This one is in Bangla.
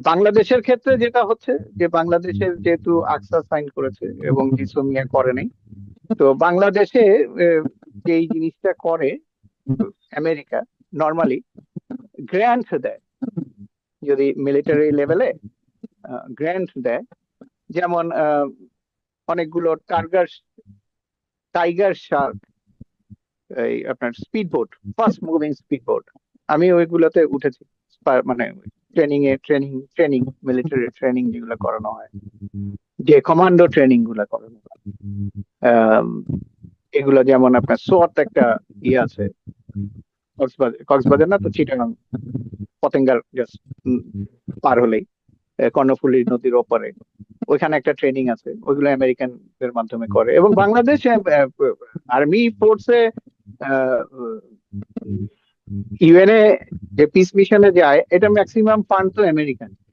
বাংলাদেশের ক্ষেত্রে যেটা হচ্ছে যে বাংলাদেশের যেহেতু আকসা সাইন করেছে এবং জিসোমিয়া করে নাই, তো বাংলাদেশে যেই জিনিসটা করে আমেরিকা নর্মালি গ্র্যান্ট দেয়, যদি মিলিটারি লেভেলে গ্র্যান্ট দেয়। যেমন অনেকগুলো টাইগার শার্ক, এই আপনার speed boat, fast moving speed boat, আমি ওইগুলোতে উঠেছি। মানে ট্রেনিং মিলিটারি ট্রেনিং যেগুলো করানো হয়, যে কমান্ডো ট্রেনিং গুলা করানো হয়, আম, এগুলো যেমন আপনার সোয়াট একটা ইয়ে আছে কক্সবাজার না তো চিটাগাং পতেঙ্গার জাস্ট পার হলেই কর্ণফুলী নদীর ওপারে ওইখানে একটা ট্রেনিং আছে, ওইগুলো আমেরিকানদের মাধ্যমে করে। এবং বাংলাদেশ আর্মি ফোর্সে ইউএনএ যে পিস মিশনে যায়, এটা ম্যাক্সিমাম ফান্ড তো আমেরিকান।